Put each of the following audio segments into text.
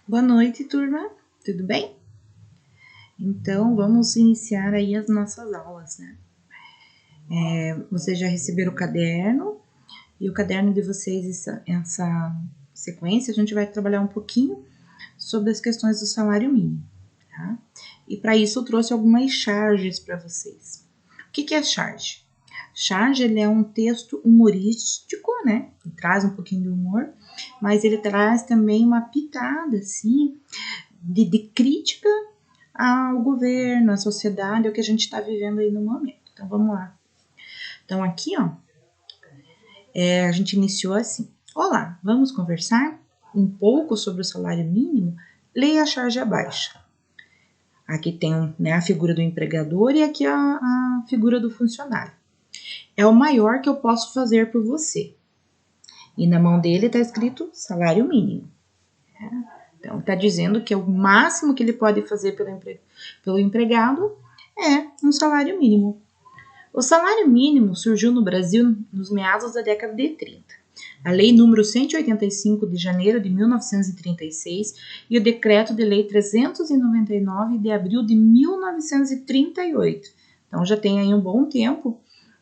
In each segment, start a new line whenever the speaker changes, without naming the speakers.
Boa noite, turma. Tudo bem? Então, vamos iniciar aí as nossas aulas, né? Vocês já receberam o caderno e o caderno de vocês, essa sequência, a gente vai trabalhar um pouquinho sobre as questões do salário mínimo, tá? E para isso eu trouxe algumas charges para vocês. O que é charge? Charge, ele é um texto humorístico, né? Ele traz um pouquinho de humor, mas ele traz também uma pitada, assim, de crítica ao governo, à sociedade, ao que a gente está vivendo aí no momento. Então, vamos lá. Então, aqui, ó, a gente iniciou assim. Olá, vamos conversar um pouco sobre o salário mínimo? Leia a charge abaixo. Aqui tem, né, a figura do empregador e aqui a figura do funcionário. É o maior que eu posso fazer por você. E na mão dele está escrito salário mínimo. Então, está dizendo que é o máximo que ele pode fazer pelo empregado é um salário mínimo. O salário mínimo surgiu no Brasil nos meados da década de 30. A Lei número 185 de janeiro de 1936 e o Decreto de Lei 399 de abril de 1938. Então, já tem aí um bom tempo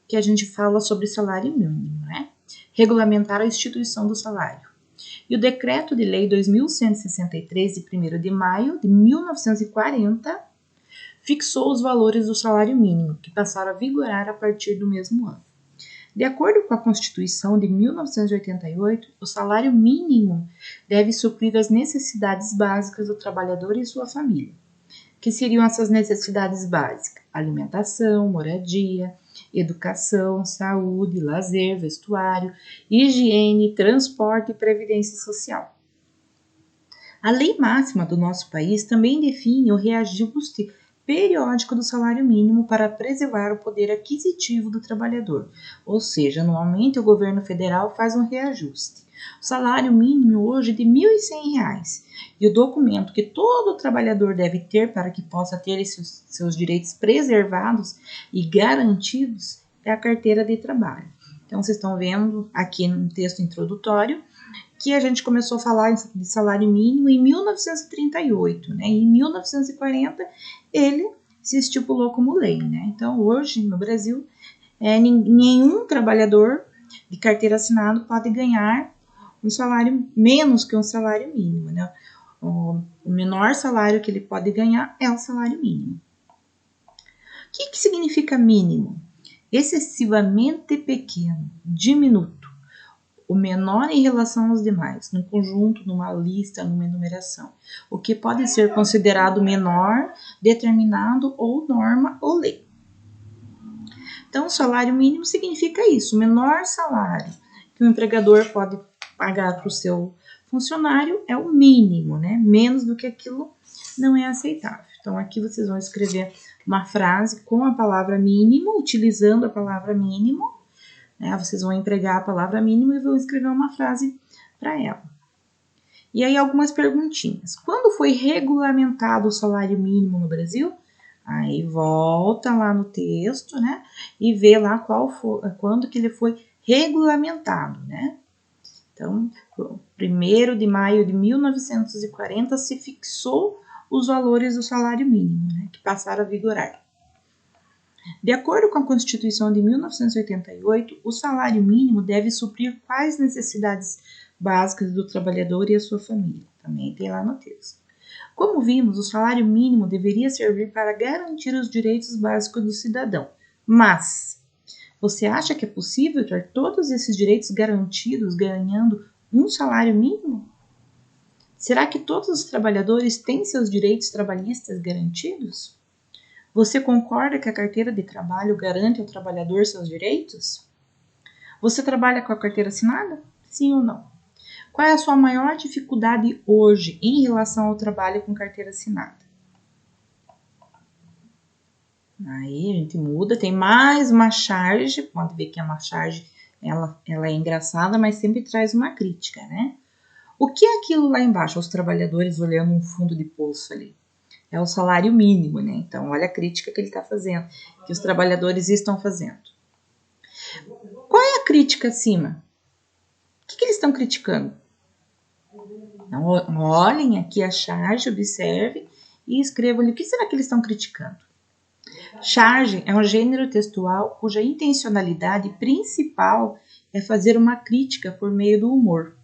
que a gente fala sobre salário mínimo, né? Regulamentar a instituição do salário. E o Decreto de Lei 2163, de 1º de maio de 1940, fixou os valores do salário mínimo, que passaram a vigorar a partir do mesmo ano. De acordo com a Constituição de 1988, o salário mínimo deve suprir as necessidades básicas do trabalhador e sua família. Que seriam essas necessidades básicas? Alimentação, moradia, educação, saúde, lazer, vestuário, higiene, transporte e previdência social. A lei máxima do nosso país também define o reajuste periódico do salário mínimo para preservar o poder aquisitivo do trabalhador, ou seja, anualmente o governo federal faz um reajuste. O salário mínimo hoje é de R$ 1.100 e o documento que todo trabalhador deve ter para que possa ter seus direitos preservados e garantidos é a carteira de trabalho. Então, vocês estão vendo aqui no texto introdutório que a gente começou a falar de salário mínimo em 1938, né? E em 1940 ele se estipulou como lei, né? Então hoje no Brasil nenhum trabalhador de carteira assinada pode ganhar um salário menos que um salário mínimo, né? O menor salário que ele pode ganhar é o salário mínimo. O que significa mínimo? Excessivamente pequeno, diminuto, o menor em relação aos demais, num conjunto, numa lista, numa enumeração. O que pode ser considerado menor, determinado ou norma ou lei. Então, o salário mínimo significa isso, o menor salário que o empregador pode pagar para o seu funcionário é o mínimo, né? Menos do que aquilo não é aceitável. Então, aqui vocês vão escrever uma frase com a palavra mínimo, utilizando a palavra mínimo, né? Vocês vão empregar a palavra mínimo e vão escrever uma frase para ela. E aí algumas perguntinhas. Quando foi regulamentado o salário mínimo no Brasil? Aí volta lá no texto, né? E vê lá quando que ele foi regulamentado, né? Então, 1º de maio de 1940 se fixou os valores do salário mínimo, né? Que passaram a vigorar. De acordo com a Constituição de 1988, o salário mínimo deve suprir quais necessidades básicas do trabalhador e a sua família. Também tem lá no texto. Como vimos, o salário mínimo deveria servir para garantir os direitos básicos do cidadão. Mas, você acha que é possível ter todos esses direitos garantidos ganhando um salário mínimo? Será que todos os trabalhadores têm seus direitos trabalhistas garantidos? Você concorda que a carteira de trabalho garante ao trabalhador seus direitos? Você trabalha com a carteira assinada? Sim ou não? Qual é a sua maior dificuldade hoje em relação ao trabalho com carteira assinada? Aí a gente muda, tem mais uma charge, pode ver que é uma charge, ela é engraçada, mas sempre traz uma crítica, né? O que é aquilo lá embaixo? Os trabalhadores olhando um fundo de poço ali. É o salário mínimo, né? Então, olha a crítica que ele está fazendo, que os trabalhadores estão fazendo. Qual é a crítica acima? O que eles estão criticando? Então, olhem aqui a charge, observe e escrevam ali o que será que eles estão criticando. Charge é um gênero textual cuja intencionalidade principal é fazer uma crítica por meio do humor.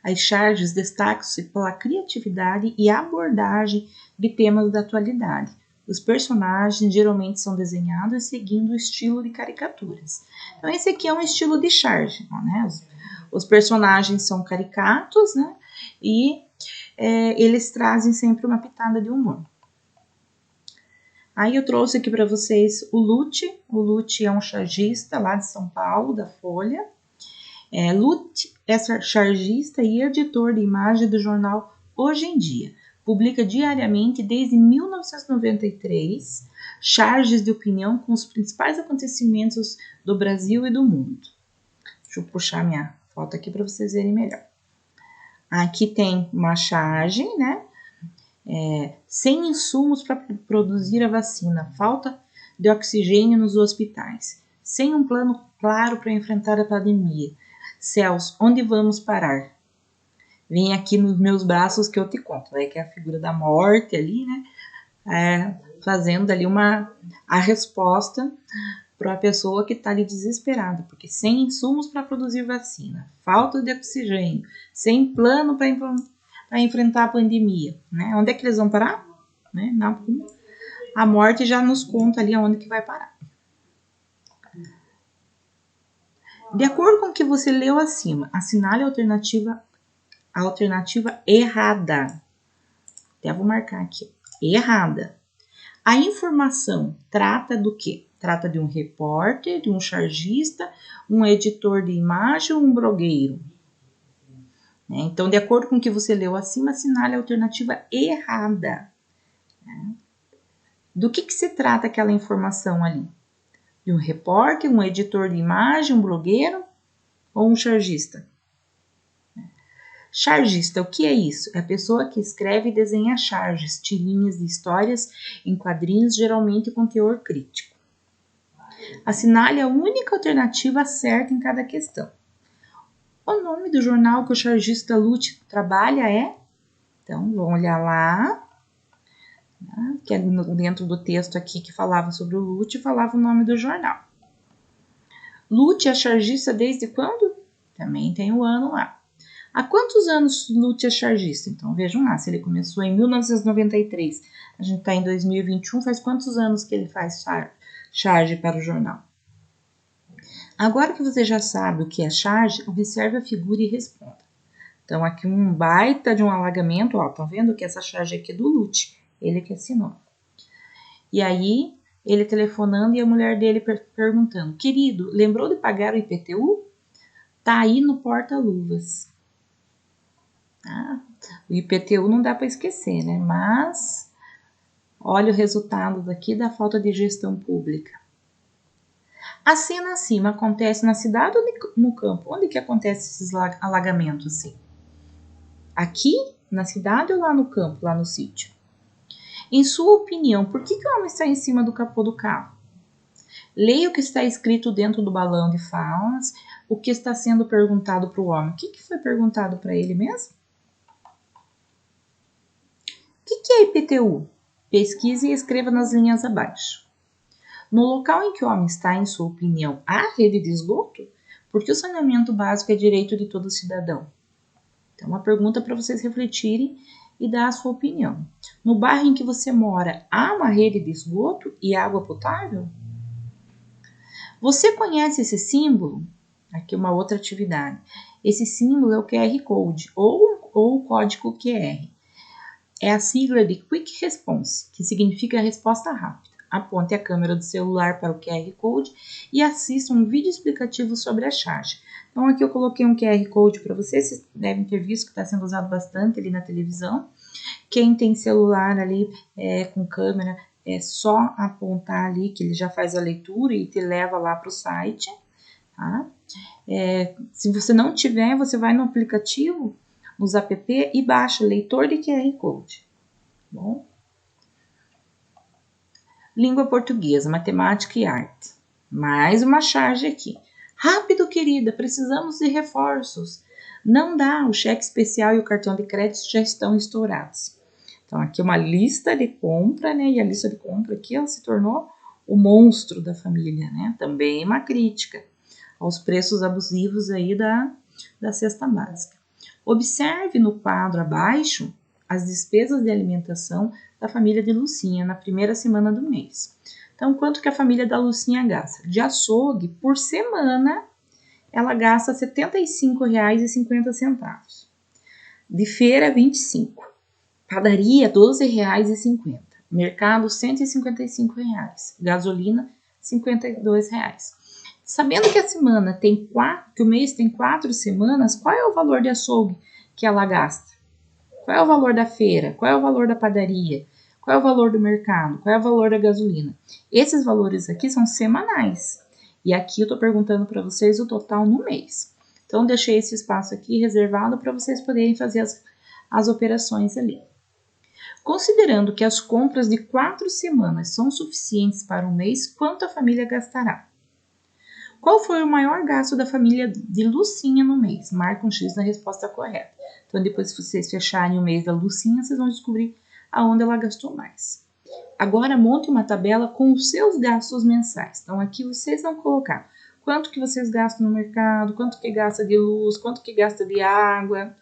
As charges destacam-se pela criatividade e abordagem de temas da atualidade. Os personagens geralmente são desenhados seguindo o estilo de caricaturas. Então, esse aqui é um estilo de charge, né? Os personagens são caricatos, né? E eles trazem sempre uma pitada de humor. Aí eu trouxe aqui para vocês o Lute. O Lute é um chargista lá de São Paulo, da Folha. Lute é chargista e editor de imagem do jornal Hoje em Dia. Publica diariamente, desde 1993, charges de opinião com os principais acontecimentos do Brasil e do mundo. Deixa eu puxar minha foto aqui para vocês verem melhor. Aqui tem uma charge, né? Sem insumos para produzir a vacina, falta de oxigênio nos hospitais, sem um plano claro para enfrentar a pandemia. Céus, onde vamos parar? Vem aqui nos meus braços que eu te conto, que é a figura da morte ali, né? Fazendo ali a resposta para a pessoa que está ali desesperada, porque sem insumos para produzir vacina, falta de oxigênio, sem plano para enfrentar a pandemia, né? Onde é que eles vão parar? Né? A morte já nos conta ali aonde que vai parar. De acordo com o que você leu acima, assinale a alternativa errada. Até vou marcar aqui. Errada. A informação trata do quê? Trata de um repórter, de um chargista, um editor de imagem ou um blogueiro. Então, de acordo com o que você leu acima, assinale a alternativa errada. Do que se trata aquela informação ali? De um repórter, um editor de imagem, um blogueiro ou um chargista? Chargista, o que é isso? É a pessoa que escreve e desenha charges, tirinhas de histórias em quadrinhos, geralmente com teor crítico. Assinale a única alternativa certa em cada questão. O nome do jornal que o chargista Lute trabalha é? Então, vamos olhar lá, né, que é dentro do texto aqui que falava sobre o Lute, falava o nome do jornal. Lute é chargista desde quando? Também tem o ano lá. Há quantos anos Lute é chargista? Então, vejam lá, se ele começou em 1993, a gente está em 2021, faz quantos anos que ele faz charge para o jornal? Agora que você já sabe o que é charge, observe a figura e responda. Então, aqui um baita de um alagamento, ó, estão vendo que essa charge aqui é do Lute, ele que assinou. E aí, ele telefonando e a mulher dele perguntando, querido, lembrou de pagar o IPTU? Tá aí no porta-luvas. O IPTU não dá para esquecer, né? Mas olha o resultado daqui da falta de gestão pública. A cena acima acontece na cidade ou no campo? Onde que acontece esses alagamentos assim? Aqui, na cidade ou lá no campo, lá no sítio? Em sua opinião, por que o homem está em cima do capô do carro? Leia o que está escrito dentro do balão de falas, o que está sendo perguntado para o homem. O que foi perguntado para ele mesmo? O que é IPTU? Pesquise e escreva nas linhas abaixo. No local em que o homem está, em sua opinião, há rede de esgoto? Porque o saneamento básico é direito de todo cidadão. Então, uma pergunta para vocês refletirem e dar a sua opinião. No bairro em que você mora, há uma rede de esgoto e água potável? Você conhece esse símbolo? Aqui uma outra atividade. Esse símbolo é o QR Code ou o código QR. É a sigla de Quick Response, que significa resposta rápida. Aponte a câmera do celular para o QR Code e assista um vídeo explicativo sobre a charge. Então, aqui eu coloquei um QR Code para vocês devem ter visto que está sendo usado bastante ali na televisão. Quem tem celular ali com câmera, é só apontar ali que ele já faz a leitura e te leva lá para o site. Tá? Se você não tiver, você vai no aplicativo, nos app e baixa o leitor de QR Code. Bom? Língua portuguesa, matemática e arte. Mais uma charge aqui. Rápido, querida, precisamos de reforços. Não dá, o cheque especial e o cartão de crédito já estão estourados. Então, aqui uma lista de compra, né? E a lista de compra aqui, ela se tornou o monstro da família, né? Também uma crítica aos preços abusivos aí da cesta básica. Observe no quadro abaixo as despesas de alimentação da família de Lucinha na primeira semana do mês. Então, quanto que a família da Lucinha gasta? De açougue, por semana, ela gasta R$ 75,50. De feira, R$ 25. Padaria, R$ 12,50. Mercado, R$ 155. Gasolina, R$ 52. Sabendo que a semana tem que o mês tem 4 semanas, qual é o valor de açougue que ela gasta? Qual é o valor da feira? Qual é o valor da padaria? Qual é o valor do mercado? Qual é o valor da gasolina? Esses valores aqui são semanais. E aqui eu estou perguntando para vocês o total no mês. Então, deixei esse espaço aqui reservado para vocês poderem fazer as operações ali. Considerando que as compras de 4 semanas são suficientes para um mês, quanto a família gastará? Qual foi o maior gasto da família de Lucinha no mês? Marca um X na resposta correta. Então, depois que vocês fecharem o mês da Lucinha, vocês vão descobrir aonde ela gastou mais. Agora, monte uma tabela com os seus gastos mensais. Então, aqui vocês vão colocar quanto que vocês gastam no mercado, quanto que gasta de luz, quanto que gasta de água,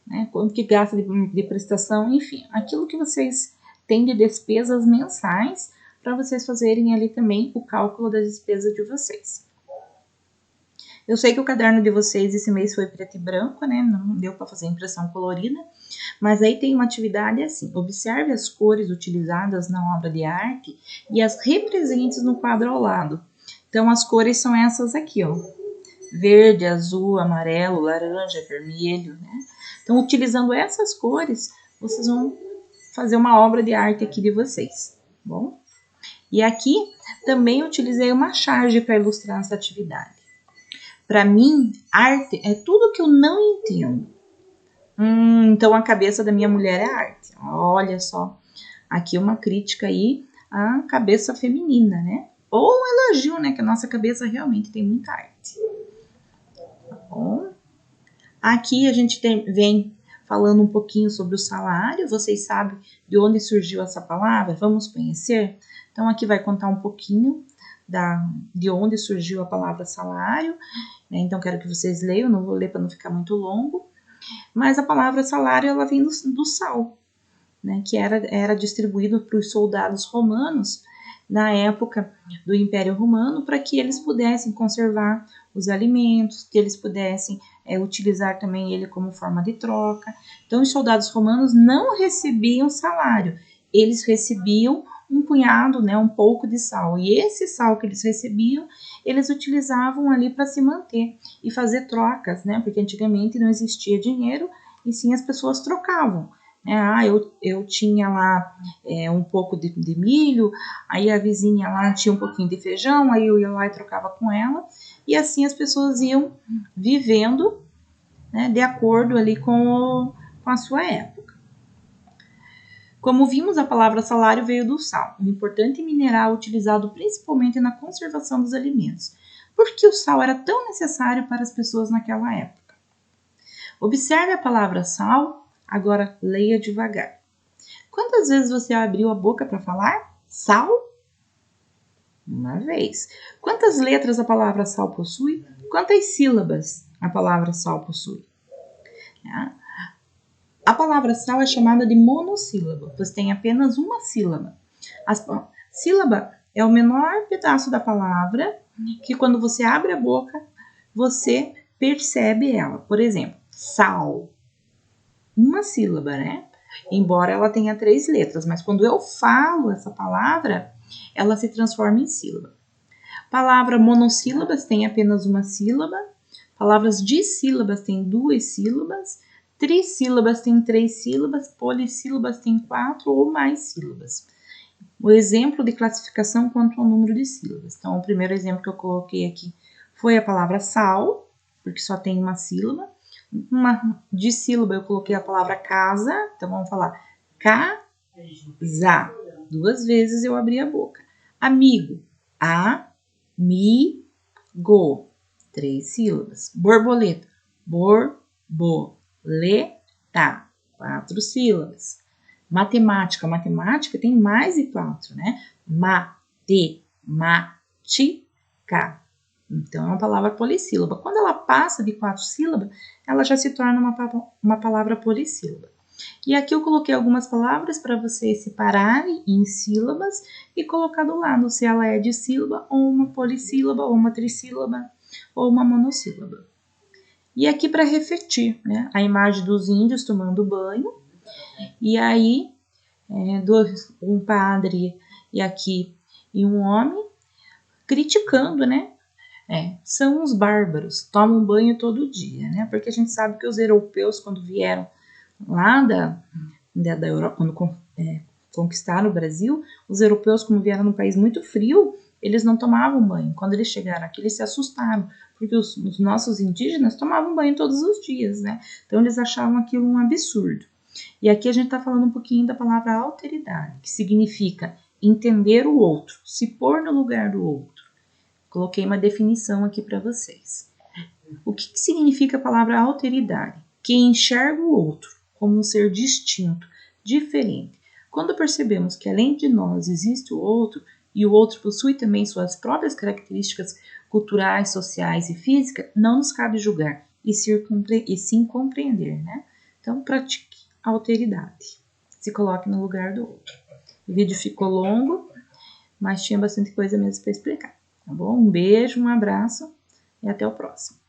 né? Quanto que gasta de prestação, enfim, aquilo que vocês têm de despesas mensais para vocês fazerem ali também o cálculo das despesas de vocês. Eu sei que o caderno de vocês esse mês foi preto e branco, né? Não deu para fazer impressão colorida, mas aí tem uma atividade assim: observe as cores utilizadas na obra de arte e as representes no quadro ao lado. Então, as cores são essas aqui, ó: verde, azul, amarelo, laranja, vermelho, né? Então, utilizando essas cores, vocês vão fazer uma obra de arte aqui de vocês, tá bom? E aqui também utilizei uma charge para ilustrar essa atividade. Para mim, arte é tudo que eu não entendo. Então a cabeça da minha mulher é arte. Olha só, aqui uma crítica aí à cabeça feminina, né? Ou um elogio, né? Que a nossa cabeça realmente tem muita arte. Tá bom? Aqui a gente vem falando um pouquinho sobre o salário. Vocês sabem de onde surgiu essa palavra? Vamos conhecer? Então aqui vai contar um pouquinho de onde surgiu a palavra salário, né? Então quero que vocês leiam, não vou ler para não ficar muito longo, mas a palavra salário ela vem do sal, né? Que era distribuído para os soldados romanos na época do Império Romano, para que eles pudessem conservar os alimentos, que eles pudessem utilizar também ele como forma de troca. Então os soldados romanos não recebiam salário, eles recebiam um punhado, né, um pouco de sal. E esse sal que eles recebiam, eles utilizavam ali para se manter e fazer trocas, né? Porque antigamente não existia dinheiro e sim as pessoas trocavam. Eu tinha lá um pouco de milho, aí a vizinha lá tinha um pouquinho de feijão, aí eu ia lá e trocava com ela. E assim as pessoas iam vivendo, né, de acordo ali com a sua época. Como vimos, a palavra salário veio do sal, um importante mineral utilizado principalmente na conservação dos alimentos. Por que o sal era tão necessário para as pessoas naquela época? Observe a palavra sal, agora leia devagar. Quantas vezes você abriu a boca para falar sal? Uma vez. Quantas letras a palavra sal possui? Quantas sílabas a palavra sal possui? A palavra sal é chamada de monossílaba, pois tem apenas uma sílaba. A sílaba é o menor pedaço da palavra que quando você abre a boca, você percebe ela. Por exemplo, sal. Uma sílaba, né? Embora ela tenha 3 letras, mas quando eu falo essa palavra, ela se transforma em sílaba. Palavra monossílabas tem apenas uma sílaba. Palavras dissílabas têm 2 sílabas. Trissílabas têm 3 sílabas. Polissílabas têm 4 ou mais sílabas. O exemplo de classificação quanto ao número de sílabas. Então, o primeiro exemplo que eu coloquei aqui foi a palavra sal, porque só tem uma sílaba. Uma dissílaba eu coloquei a palavra casa, então vamos falar casa. 2 vezes eu abri a boca. Amigo, amigo, 3 sílabas. Borboleta, borboleta, Borboleta, 4 sílabas. Matemática, matemática tem mais de 4, né? Matemática. Então, é uma palavra polissílaba. Quando ela passa de 4 sílabas, ela já se torna uma palavra polissílaba. E aqui eu coloquei algumas palavras para vocês separarem em sílabas e colocar do lado se ela é de sílaba ou uma polissílaba ou uma trissílaba ou uma monossílaba. E aqui para refletir, né? A imagem dos índios tomando banho e aí um padre e um homem criticando, né? São os bárbaros, tomam banho todo dia, né? Porque a gente sabe que os europeus, quando vieram lá da Europa, quando conquistaram o Brasil, os europeus, como vieram num país muito frio, eles não tomavam banho. Quando eles chegaram aqui, eles se assustaram, porque os nossos indígenas tomavam banho todos os dias, né? Então, eles achavam aquilo um absurdo. E aqui a gente está falando um pouquinho da palavra alteridade, que significa entender o outro, se pôr no lugar do outro. Coloquei uma definição aqui para vocês. O que significa a palavra alteridade? Que enxerga o outro como um ser distinto, diferente. Quando percebemos que além de nós existe o outro, e o outro possui também suas próprias características culturais, sociais e físicas, não nos cabe julgar e sim compreender, né? Então, pratique a alteridade. Se coloque no lugar do outro. O vídeo ficou longo, mas tinha bastante coisa mesmo para explicar, tá bom? Um beijo, um abraço e até o próximo.